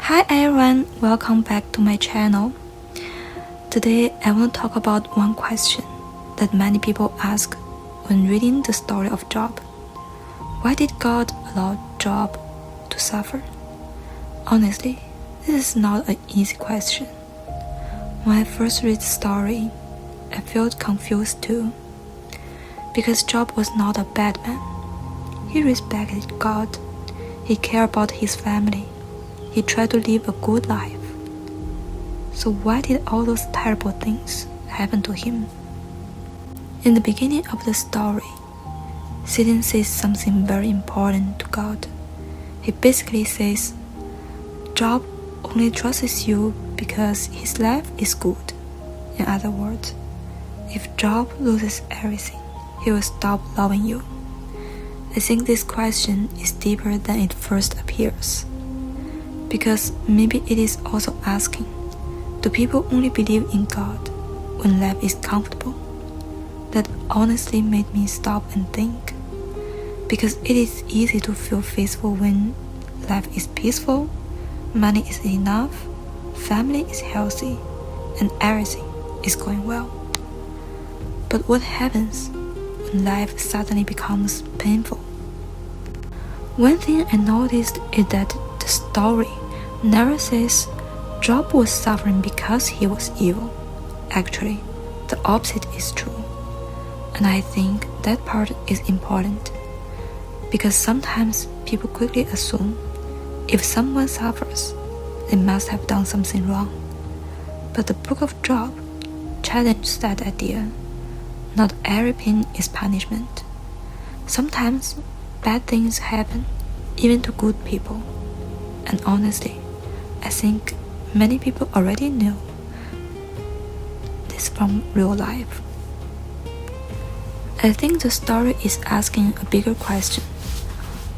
Hi everyone, welcome back to my channel. Today I want to talk about one question that many people ask when reading the story of Job. Why did God allow Job to suffer? Honestly, this is not an easy question. When I first read the story, I felt confused too. Because Job was not a bad man. He respected God. He cared about his family. He tried to live a good life. So why did all those terrible things happen to him? In the beginning of the story, Satan says something very important to God. He basically says, Job only trusts you because his life is good. In other words, if Job loses everything, he will stop loving you. I think this question is deeper than it first appears. Because maybe it is also asking, do people only believe in God when life is comfortable? That honestly made me stop and think. Because it is easy to feel faithful when life is peaceful, money is enough, family is healthy, and everything is going well. But what happens when life suddenly becomes painful? One thing I noticed is that the story never says Job was suffering because he was evil. Actually, the opposite is true. And I think that part is important. Because sometimes people quickly assume if someone suffers, they must have done something wrong. But the book of Job challenges that idea. Not every pain is punishment. Sometimes bad things happen, even to good people. And honestly, I think many people already know this from real life. I think the story is asking a bigger question.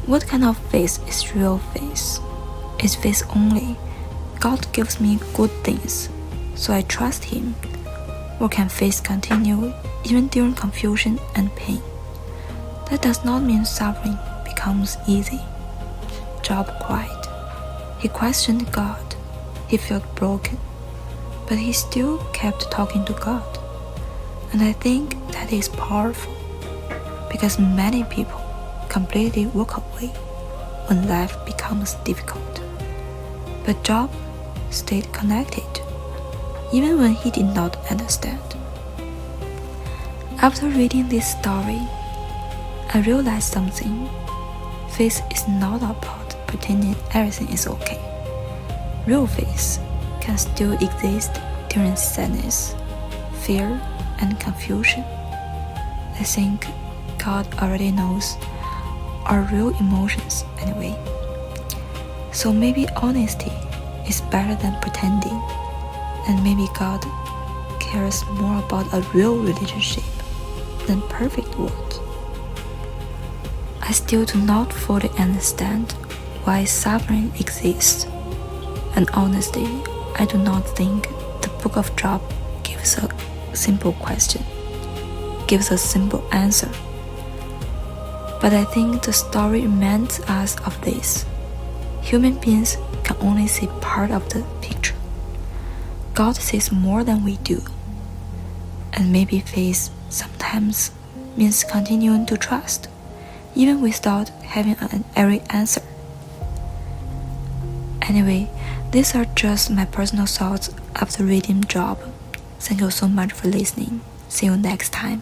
What kind of faith is real faith? Is faith only, God gives me good things, so I trust Him? Or can faith continue even during confusion and pain? That does not mean suffering becomes easy. Job cried. He questioned God. He felt broken. But he still kept talking to God. And I think that is powerful. Because many people completely walk away when life becomes difficult. But Job stayed connected, even when he did not understand. After reading this story, I realized something. Faith is not about pretending everything is okay. Real faith can still exist during sadness, fear, and confusion. I think God already knows our real emotions anyway. So maybe honesty is better than pretending, and maybe God cares more about a real relationship than perfect words. I still do not fully understand why suffering exists, and honestly, I do not think the book of Job gives a simple question, gives a simple answer. But I think the story reminds us of this. Human beings can only see part of the picture. God sees more than we do. And maybe faith sometimes means continuing to trust, even without having every answer. Anyway, these are just my personal thoughts after reading Job. Thank you so much for listening. See you next time.